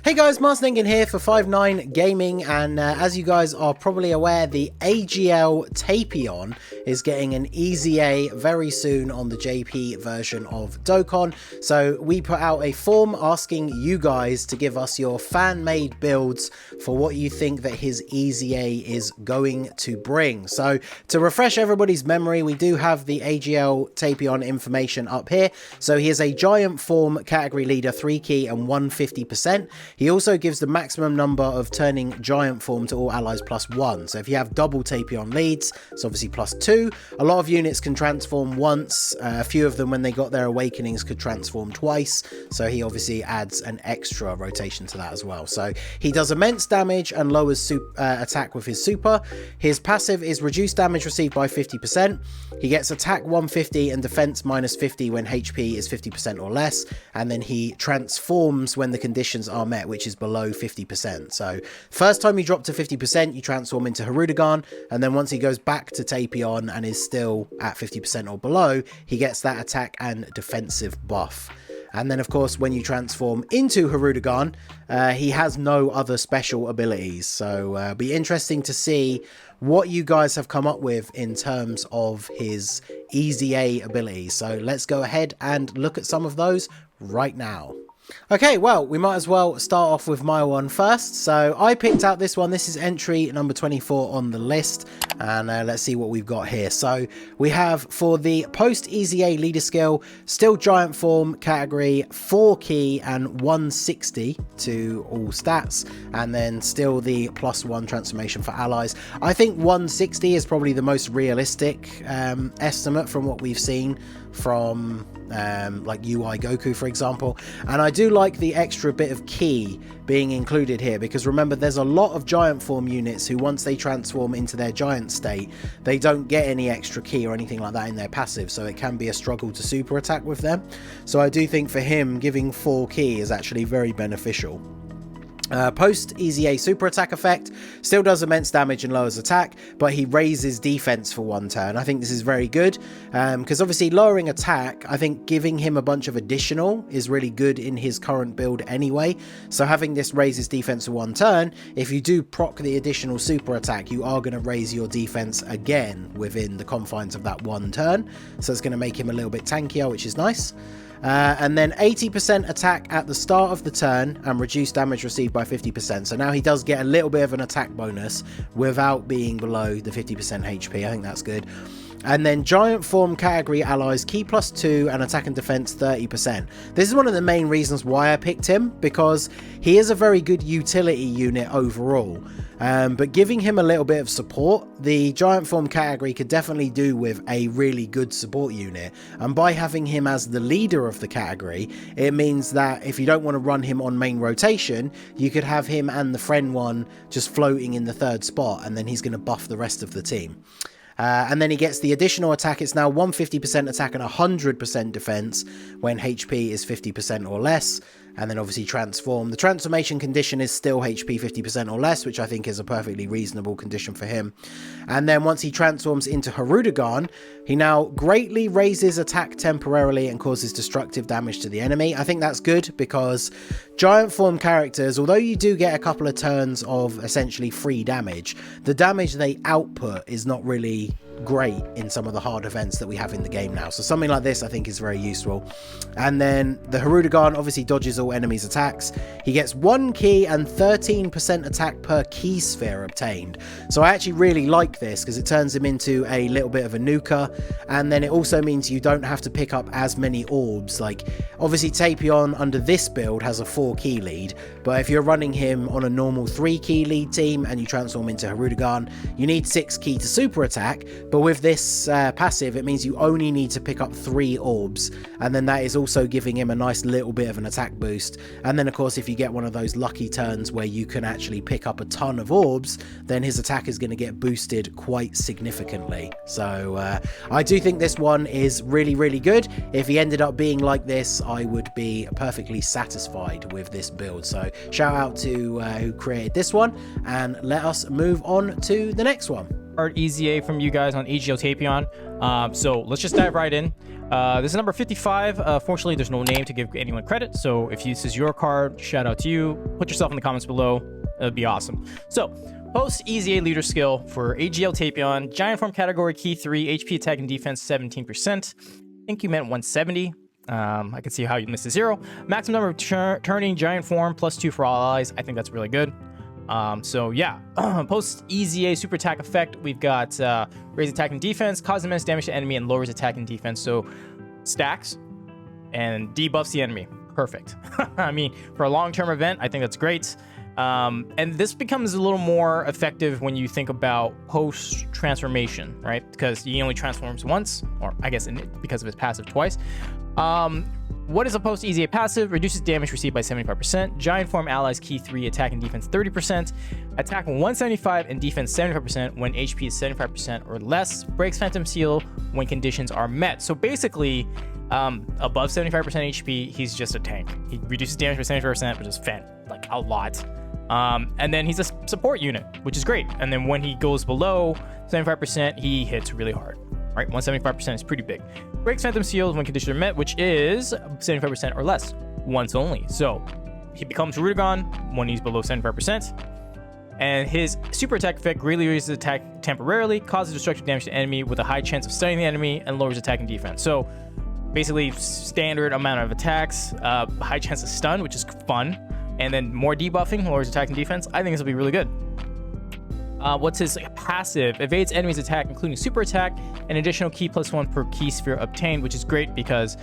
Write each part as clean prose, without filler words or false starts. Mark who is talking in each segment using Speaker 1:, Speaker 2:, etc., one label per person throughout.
Speaker 1: Hey guys, Marsningen here for 59 Gaming, and as you guys are probably aware, the AGL Tapion is getting an Easy A very soon on the JP version of Dokkan. So we put out a form asking you guys to give us your fan-made builds for what you think that his Easy A is going to bring. So to refresh everybody's memory, we do have the AGL Tapion information up here. So he is a giant form category leader, 3 key and 150%. He also gives the maximum number of turning giant form to all allies +1. So if you have double Tapion leads, it's obviously +2. A lot of units can transform once. A few of them, when they got their awakenings, could transform twice. So he obviously adds an extra rotation to that as well. So he does immense damage and lowers attack with his super. His passive is reduced damage received by 50%. He gets attack 150 and defense -50 when HP is 50% or less. And then he transforms when the conditions are met, which is below 50%. So first time you drop to 50%, you transform into Hirudegarn, and then once he goes back to Tapion and is still at 50% or below, he gets that attack and defensive buff. And then, of course, when you transform into Hirudegarn, he has no other special abilities. So be interesting to see what you guys have come up with in terms of his Easy A abilities. So let's go ahead and look at some of those right now. Okay, well, we might as well start off with my one first. So I picked out this one. This is entry number 24 on the list, and let's see what we've got here. So we have, for the post Easy A leader skill, still giant form category, 4 key and 160 to all stats, and then still the +1 transformation for allies. I think 160 is probably the most realistic estimate from what we've seen from like UI Goku, for example. And I do like the extra bit of key being included here, because remember, there's a lot of giant form units who, once they transform into their giant state, they don't get any extra key or anything like that in their passive, so it can be a struggle to super attack with them. So I do think for him, giving 4 key is actually very beneficial. Post Easy A super attack effect, still does immense damage and lowers attack, but he raises defense for 1 turn. I think this is very good, because obviously lowering attack, I think giving him a bunch of additional is really good in his current build anyway. So having this raises defense for 1 turn, if you do proc the additional super attack, you are going to raise your defense again within the confines of that 1 turn. So it's going to make him a little bit tankier, which is nice. And then 80% attack at the start of the turn and reduce damage received by 50%. So now he does get a little bit of an attack bonus without being below the 50% HP. I think that's good. And then giant form category allies, key +2 and attack and defense 30%. This is one of the main reasons why I picked him, because he is a very good utility unit overall. But giving him a little bit of support, the giant form category could definitely do with a really good support unit. And by having him as the leader of the category, it means that if you don't want to run him on main rotation, you could have him and the friend one just floating in the 3rd spot, and then he's going to buff the rest of the team. And then he gets the additional attack. It's now 150% attack and 100% defense when HP is 50% or less. And then obviously transform. The transformation condition is still HP 50% or less, which I think is a perfectly reasonable condition for him. And then once he transforms into Hirudegarn, he now greatly raises attack temporarily and causes destructive damage to the enemy. I think that's good, because giant form characters, although you do get a couple of turns of essentially free damage, the damage they output is not really great in some of the hard events that we have in the game now. So something like this I think is very useful. And then the Hirudegarn obviously dodges all enemies' attacks. He gets 1 key and 13% attack per key sphere obtained. So I actually really like this, because it turns him into a little bit of a nuker, and then it also means you don't have to pick up as many orbs. Like, obviously Tapion under this build has a 4 key lead, but if you're running him on a normal 3 key lead team and you transform into Hirudegarn, you need 6 key to super attack. But with this passive, it means you only need to pick up 3 orbs, and then that is also giving him a nice little bit of an attack boost. And then of course, if you get one of those lucky turns where you can actually pick up a ton of orbs, then his attack is going to get boosted quite significantly. So I do think this one is really, really good. If he ended up being like this, I would be perfectly satisfied with this build. So shout out to who created this one, and let us move on to the next one.
Speaker 2: Easy A from you guys on AGL Tapion. So let's just dive right in. This is number 55. Fortunately, there's no name to give anyone credit, so if this is your card, shout out to you. Put yourself in the comments below. It'd be awesome. So, post EZA leader skill for AGL Tapion. Giant form category key 3, HP attack and defense 17%. I think you meant 170. I can see how you missed a 0. Maximum number of turning giant form +2 for all allies. I think that's really good. So yeah, post EZA super attack effect, we've got raise attack and defense, causes immense damage to enemy, and lowers attack and defense. So stacks and debuffs the enemy. Perfect. I mean, for a long-term event, I think that's great. And this becomes a little more effective when you think about post transformation, right? Because he only transforms once, or I guess because of his passive twice. What is a post EZA passive? Reduces damage received by 75%. Giant form allies key 3, attack and defense 30%. Attack 175 and defense 75% when HP is 75% or less. Breaks phantom seal when conditions are met. So basically, above 75% HP, he's just a tank. He reduces damage by 75%, which is like a lot. And then he's a support unit, which is great. And then when he goes below 75%, he hits really hard. Right, 175% is pretty big. Breaks phantom seals when conditions are met, which is 75% or less, once only. So he becomes Rudagon when he's below 75%. And his super attack effect greatly raises attack temporarily, causes destructive damage to enemy with a high chance of stunning the enemy, and lowers attack and defense. So basically standard amount of attacks, high chance of stun, which is fun, and then more debuffing, lowers attack and defense. I think this will be really good. What's his passive? Evades enemies' attack, including super attack, an additional key +1 per key sphere obtained, which is great because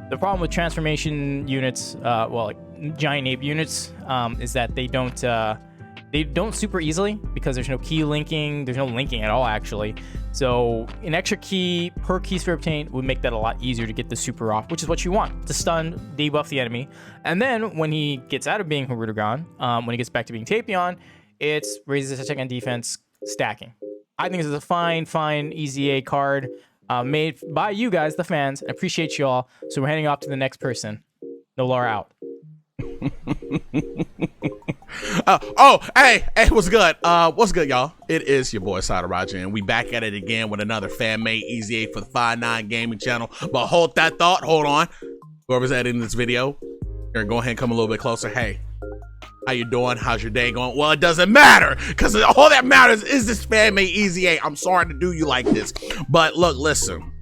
Speaker 2: the problem with transformation units, like giant ape units, is that they don't super easily because there's no key linking. There's no linking at all, actually. So an extra key per key sphere obtained would make that a lot easier to get the super off, which is what you want, to stun, debuff the enemy. And then when he gets out of being Hirudegan, when he gets back to being Tapion, it's raises attack and defense stacking. I think this is a fine EZA card made by you guys, the fans. I appreciate you all. So we're heading off to the next person. No Laura out.
Speaker 3: Hey, what's good? What's good, y'all? It is your boy Sada Roger, and we back at it again with another fan-made EZA for the 5-9 Gaming channel. But hold that thought, hold on. Whoever's editing this video, here, go ahead and come a little bit closer. Hey, how you doing? How's your day going? Well, it doesn't matter, because all that matters is this fan-made EZA. I'm sorry to do you like this, but look, listen.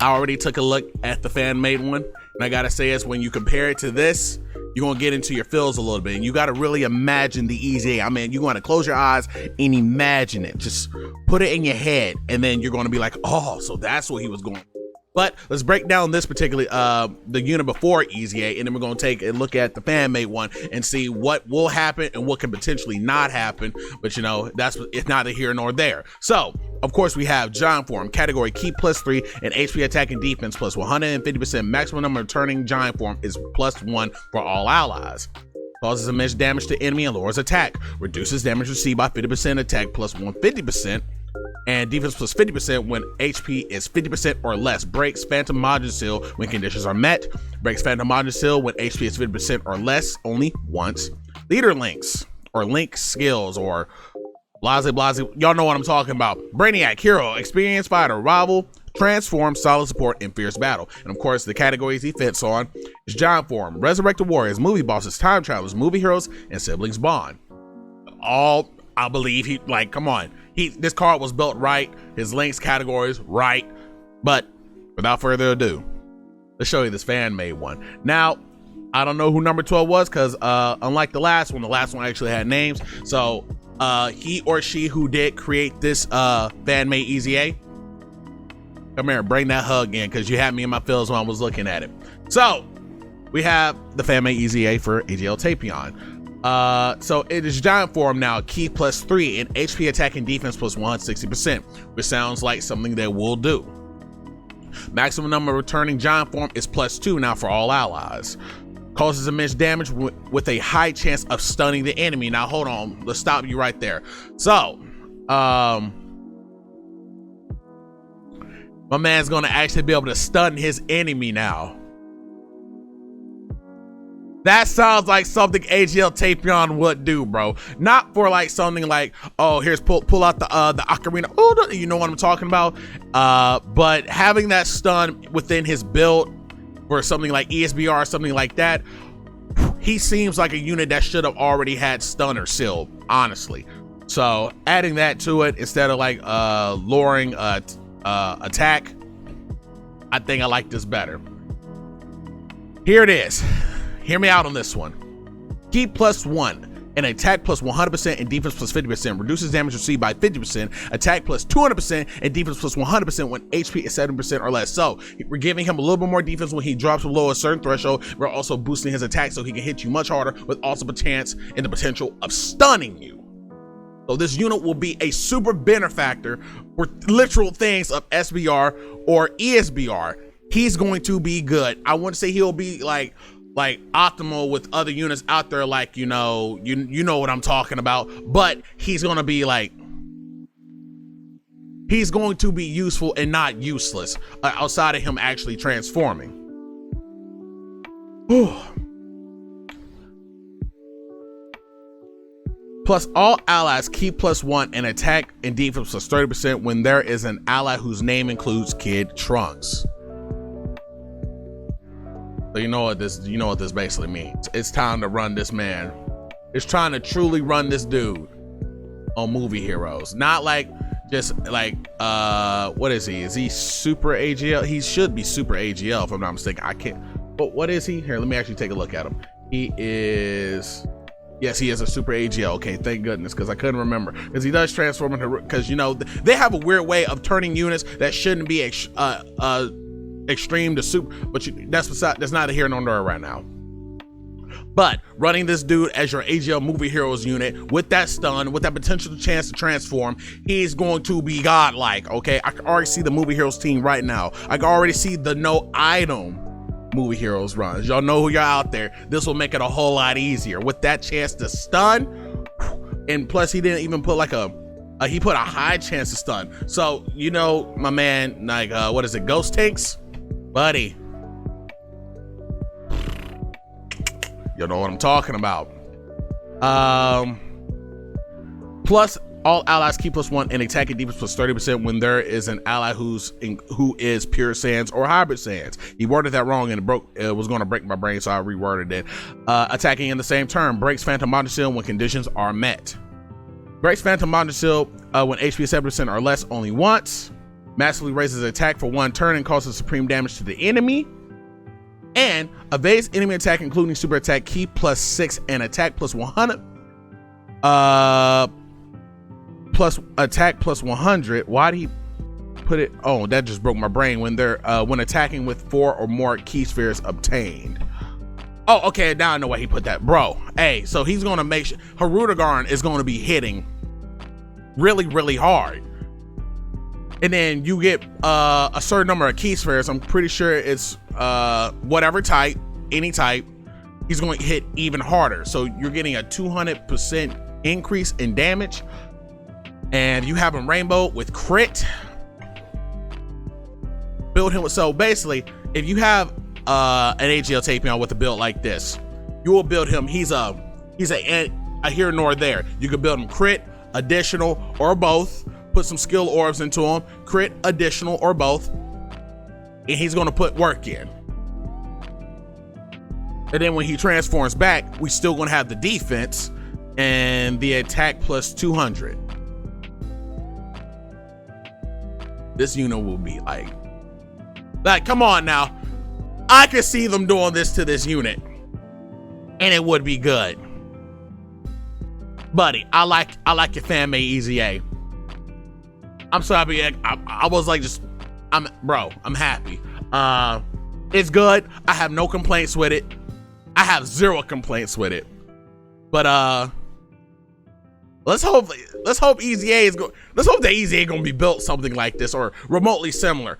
Speaker 3: I already took a look at the fan-made one, and I gotta say is when you compare it to this, you're gonna get into your feels a little bit, and you gotta really imagine the EZA. I mean, you're gonna close your eyes and imagine it. Just put it in your head, and then you're gonna be like, oh, so that's what he was going. But let's break down this particular the unit before EZA, and then we're gonna take a look at the fan-made one and see what will happen and what can potentially not happen. But you know, it's neither here nor there. So of course we have giant form, category key +3, and HP attack and defense plus 150%. Maximum number of turning giant form is +1 for all allies. Causes immense damage to enemy and lowers attack. Reduces damage received by 50%, attack plus 150%. And defense plus 50% when HP is 50% or less. Breaks phantom module seal when conditions are met. Breaks phantom module seal when HP is 50% or less only once. Leader links or link skills or blase. Y'all know what I'm talking about. Brainiac, hero, experienced fighter, rival, transform, solid support, and fierce battle. And of course, the categories he fits on is giant form, resurrected warriors, movie bosses, time travelers, movie heroes, and siblings bond. All I believe come on. This card was built right, his links categories right, but without further ado, let's show you this fan-made one. Now, I don't know who number 12 was because unlike the last one actually had names. So he or she who did create this fan-made EZA, come here, bring that hug in because you had me in my feels when I was looking at it. So we have the fan-made EZA for AGL Tapion. So it is giant form now, key +3 and HP attack and defense plus 160%, which sounds like something that we'll do. Maximum number of returning giant form is +2 now for all allies. Causes immense damage with a high chance of stunning the enemy. Now hold on, let's stop you right there. So, my man's gonna actually be able to stun his enemy now. That sounds like something AGL Tapion would do, bro. Not for like something like, oh, here's pull out the ocarina. Oh, you know what I'm talking about. But having that stun within his build for something like ESBR or something like that, he seems like a unit that should have already had stun or seal, honestly. So adding that to it instead of like lowering attack, I think I like this better. Here it is. Hear me out on this one. Keep +1 and attack +100% and defense +50%. Reduces damage received by 50%. Attack +200% and defense +100% when HP is 7% or less. So we're giving him a little bit more defense when he drops below a certain threshold. We're also boosting his attack so he can hit you much harder with also a chance and the potential of stunning you. So this unit will be a super benefactor for literal things of SBR or ESBR. He's going to be good. I wouldn't say he'll be like optimal with other units out there, like, you know what I'm talking about, but he's going to be like, he's going to be useful and not useless outside of him actually transforming. Whew. Plus, all allies keep +1 and attack and defense +30% when there is an ally whose name includes Kid Trunks. So you know what this basically means. It's time to run this man. It's trying to truly run this dude on movie heroes. Not like just like what is he? Is he super AGL? He should be super AGL if I'm not mistaken. I can't, but what is he? Here, let me actually take a look at him. He is, yes, he is a super AGL. Okay, thank goodness, because I couldn't remember. Because he does transform into, because you know they have a weird way of turning units that shouldn't be extreme to super, but that's neither here nor there right now. But running this dude as your AGL movie heroes unit with that stun, with that potential chance to transform, he's going to be godlike. Okay, I can already see the movie heroes team right now. I can already see the no item movie heroes runs. Y'all know who you're out there. This will make it a whole lot easier with that chance to stun. And plus, he didn't even put like he put a high chance to stun. So you know, my man, like what is it, Ghost Tanks, buddy. You know what I'm talking about. Plus, all allies keep +1 and attack and defense +30% when there is an ally who is pure Saiyans or hybrid Saiyans. He worded that wrong and it was going to break my brain, so I reworded it. Attacking in the same turn breaks Phantom Monster Seal when conditions are met. Breaks Phantom Monster Seal when HP is 7% or less only once. Massively raises attack for 1 turn and causes supreme damage to the enemy. And evades enemy attack, including super attack, key +6 and attack +100. Plus attack +100. Why did he put it? Oh, that just broke my brain. When they're when attacking with 4 or more key spheres obtained. Oh, okay, now I know why he put that, bro. Hey, so he's gonna make sure Harudagarn is gonna be hitting really, really hard. And then you get a certain number of key spheres. I'm pretty sure it's whatever type, any type, he's going to hit even harder. So you're getting a 200% increase in damage. And you have him rainbow with crit. Build him with, so basically, if you have an AGL Tapion with a build like this, you will build him. He's a here nor there. You can build him crit, additional, or both. Put some skill orbs into him, crit, additional, or both, and he's going to put work in. And then when he transforms back, we still going to have the defense and the attack +200. This unit will be like, come on now. I could see them doing this to this unit, and it would be good. Buddy, I like your fan-made Easy A. I'm sorry, I was like, I'm happy. It's good. I have no complaints with it. I have 0 complaints with it. But let's hope Easy A is let's hope that Easy A is gonna be built something like this or remotely similar.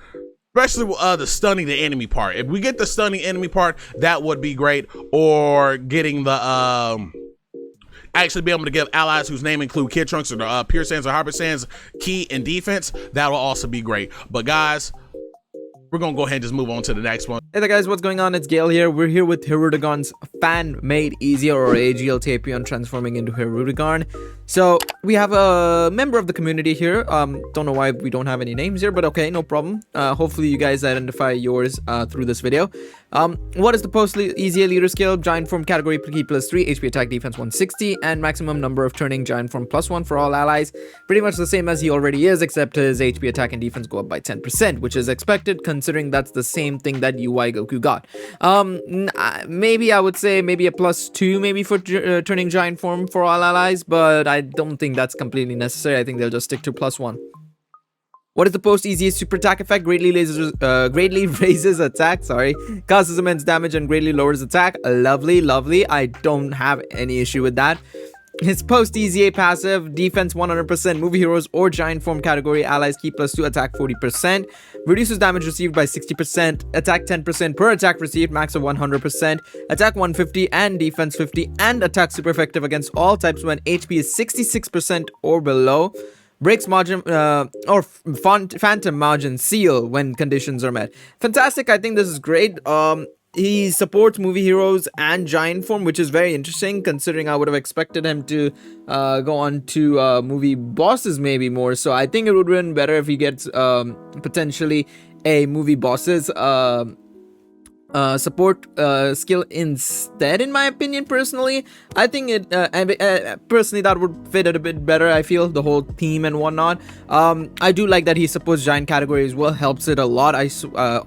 Speaker 3: Especially with the stunning the enemy part. If we get the stunning enemy part, that would be great. Or getting the actually be able to give allies whose name include Kid Trunks or the Pure Saiyans or Hybrid Saiyans key and defense. That will also be great. But guys, we're gonna go ahead and just move on to the next one.
Speaker 4: Hey there guys, what's going on? It's Gale here. We're here with Hirudegarn's fan-made Easier or AGL Tapion transforming into Hirudegarn. So we have a member of the community here. Don't know why we don't have any names here, but okay, no problem. Hopefully you guys identify yours through this video. What is the post Easier leader skill? Giant form category key +3, HP attack defense 160, and maximum number of turning giant form +1 for all allies. Pretty much the same as he already is, except his HP attack and defense go up by 10%, which is expected considering that's the same thing that UI Goku got. Maybe I would say maybe a +2 maybe for turning giant form for all allies, but I don't think that's completely necessary. I think they'll just stick to +1. What is the post easiest super attack effect? Greatly raises attack, causes immense damage and greatly lowers attack. Lovely, lovely. I don't have any issue with that. His post EZA passive, defense 100%, movie heroes or giant form category allies key +2, attack 40%, reduces damage received by 60%, attack 10% per attack received, max of 100%, attack 150 and defense 50, and attack super effective against all types when HP is 66% or below. Breaks margin or phantom margin seal when conditions are met. Fantastic. I think this is great. He supports movie heroes and giant form, which is very interesting considering I would have expected him to go on to movie bosses maybe more. So I think it would have been better if he gets potentially a movie bosses support skill instead, in my opinion. Personally, I think it personally that would fit it a bit better. I feel the whole theme and whatnot. I do like that he supports giant category as well, helps it a lot.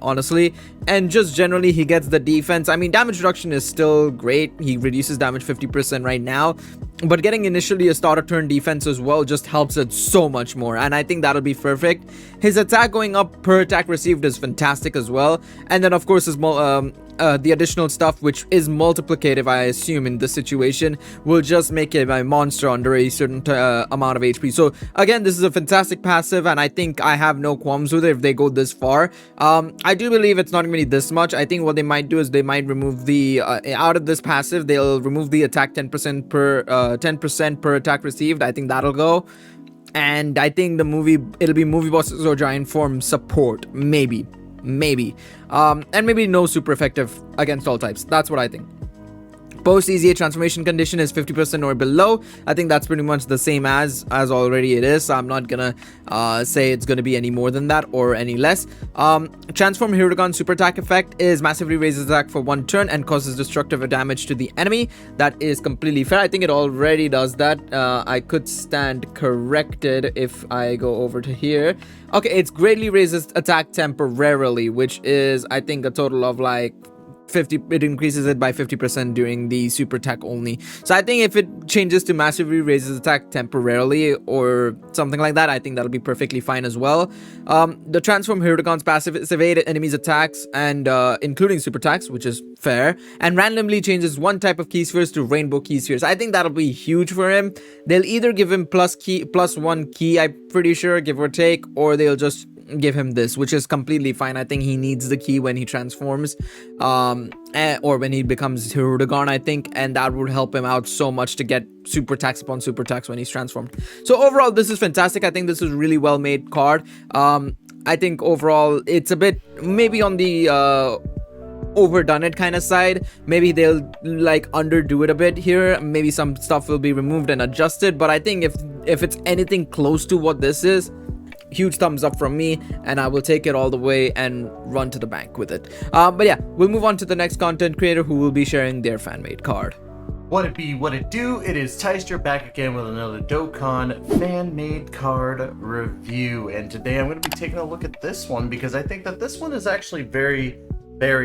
Speaker 4: Honestly, and just generally he gets the defense. I mean, damage reduction is still great. He reduces damage 50% right now, but getting initially a starter turn defense as well just helps it so much more, and I think that'll be perfect. His attack going up per attack received is fantastic as well, and then of course his the additional stuff, which is multiplicative, I assume in this situation, will just make him a monster under a certain amount of HP. So again, this is a fantastic passive, and I think I have no qualms with it if they go this far. I do believe it's not going to be this much. I think what they might do is they might remove the out of this passive, they'll remove the attack 10% per attack received. I think that'll go. And I think it'll be movie bosses or giant form support, maybe, and maybe no super effective against all types. That's what I think. Post EZA transformation condition is 50% or below. I think that's pretty much the same as already it is, so I'm not gonna say it's gonna be any more than that or any less. Transform Hirudegarn super attack effect is massively raises attack for 1 turn and causes destructive damage to the enemy. That is completely fair. I think it already does that. I could stand corrected if I go over to here. Okay, it's greatly raises attack temporarily, which is I think a total of like 50. It increases it by 50% during the super attack only. So I think if it changes to massively raises attack temporarily or something like that, I think that'll be perfectly fine as well. The transform Hirudegarn's passive is evade enemies attacks and including super attacks, which is fair, and randomly changes one type of key spheres to rainbow key spheres. I think that'll be huge for him. They'll either give him +1 key, I'm pretty sure, give or take, or they'll just give him this, which is completely fine. I think he needs the key when he transforms or when he becomes Hirudegarn, I think, and that would help him out so much to get super attacks upon super attacks when he's transformed. So overall, this is fantastic. I think this is really well made card. I think overall it's a bit maybe on the overdone it kind of side. Maybe they'll like underdo it a bit here. Maybe some stuff will be removed and adjusted, but I think if it's anything close to what this is, huge thumbs up from me, and I will take it all the way and run to the bank with it. But yeah, we'll move on to the next content creator who will be sharing their fan-made card.
Speaker 5: What it be, what it do, it is Tyster back again with another Dokkan fan-made card review, and today I'm going to be taking a look at this one because I think that this one is actually very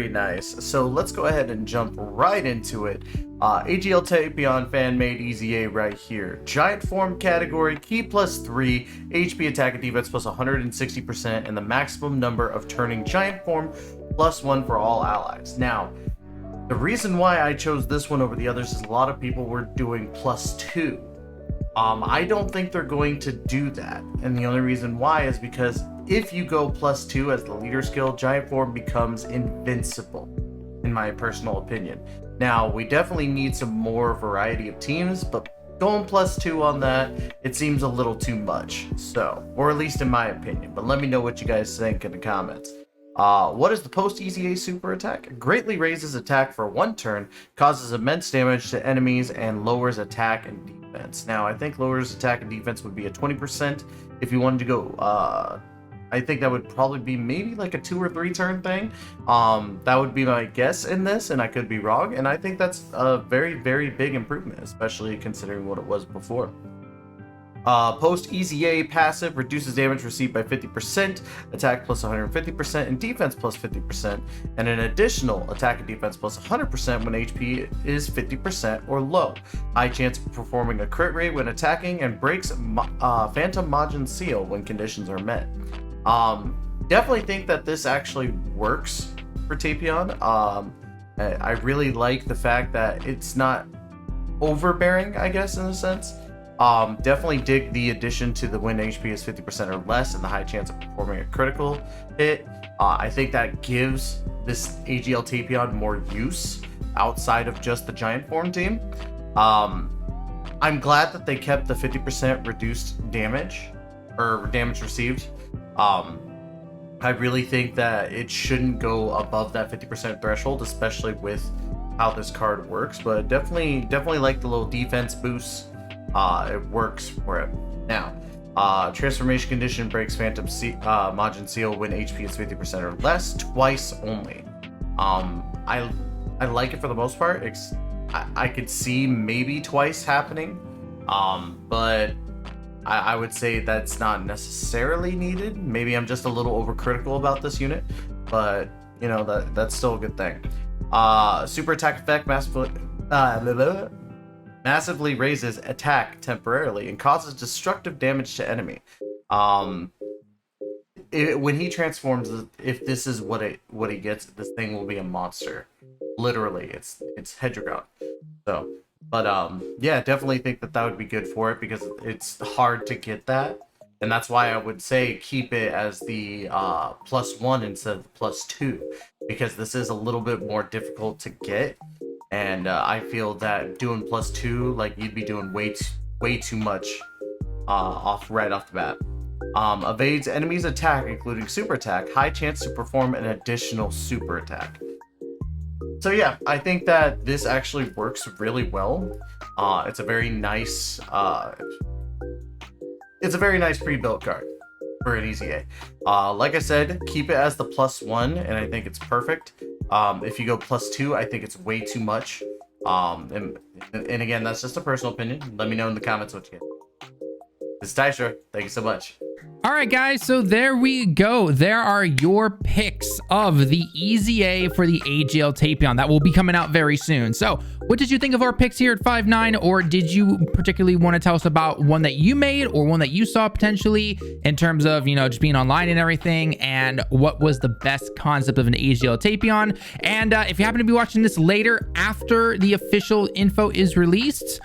Speaker 5: nice. So let's go ahead and jump right into it. AGL Tapion fan-made EZA right here. Giant form category, key +3, HP attack and defense plus 160%, and the maximum number of turning giant form +1 for all allies. Now, the reason why I chose this one over the others is a lot of people were doing +2. I don't think they're going to do that, and the only reason why is because if you go +2 as the leader skill, giant form becomes invincible, in my personal opinion. Now, we definitely need some more variety of teams, but going +2 on that, it seems a little too much. So, or at least in my opinion, but let me know what you guys think in the comments. What is the post-EZA super attack? Greatly raises attack for 1 turn, causes immense damage to enemies, and lowers attack and defense. Now, I think lowers attack and defense would be a 20%. If you wanted to go, I think that would probably be maybe like a 2 or 3 turn thing. That would be my guess in this, and I could be wrong. And I think that's a very, very big improvement, especially considering what it was before. Post EZA passive reduces damage received by 50%, attack plus 150%, and defense plus 50%, and an additional attack and defense plus 100% when HP is 50% or low. High chance of performing a crit rate when attacking, and breaks Phantom Majin Seal when conditions are met. Definitely think that this actually works for Tapion. I really like the fact that it's not overbearing, I guess, in a sense. Definitely dig the addition to the when HP is 50% or less and the high chance of performing a critical hit. I think that gives this AGL Tapion more use outside of just the giant form team. I'm glad that they kept the 50% reduced damage or damage received. I really think that it shouldn't go above that 50% threshold, especially with how this card works, but definitely like the little defense boost. It works for it. Now, transformation condition breaks Phantom Majin Seal when HP is 50% or less, twice only. I like it for the most part. I could see maybe twice happening, but I would say that's not necessarily needed. Maybe I'm just a little overcritical about this unit, but you know, that's still a good thing. Super attack effect massively raises attack temporarily and causes destructive damage to enemy. When he transforms, if this is what he gets, this thing will be a monster. Literally, it's Hedragon. So, but yeah, definitely think that would be good for it because it's hard to get that, and that's why I would say keep it as the +1 instead of +2, because this is a little bit more difficult to get. And I feel that doing +2, like, you'd be doing way too much right off the bat. Evades enemies' attack, including super attack. High chance to perform an additional super attack. So yeah, I think that this actually works really well. It's a very nice pre-built card for an EZA. Like I said, keep it as the +1, and I think it's perfect. If you go +2, I think it's way too much. And again, that's just a personal opinion. Let me know in the comments what you get. This is Taisha. Thank you so much.
Speaker 6: All right, guys, so there we go. There are your picks of the EZA for the AGL Tapion that will be coming out very soon. So what did you think of our picks here at 5-9, or did you particularly want to tell us about one that you made or one that you saw potentially in terms of, you know, just being online and everything, and what was the best concept of an AGL Tapion? And if you happen to be watching this later after the official info is released,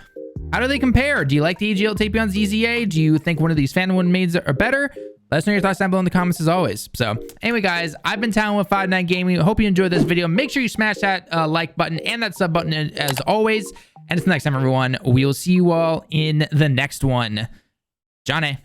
Speaker 6: how do they compare? Do you like the AGL Tapion's EZA? Do you think one of these fan one maids are better? Let us know your thoughts down below in the comments as always. So anyway, guys, I've been Talon with 5-9 Gaming. I hope you enjoyed this video. Make sure you smash that like button and that sub button as always. And until next time, everyone, we will see you all in the next one. Johnny.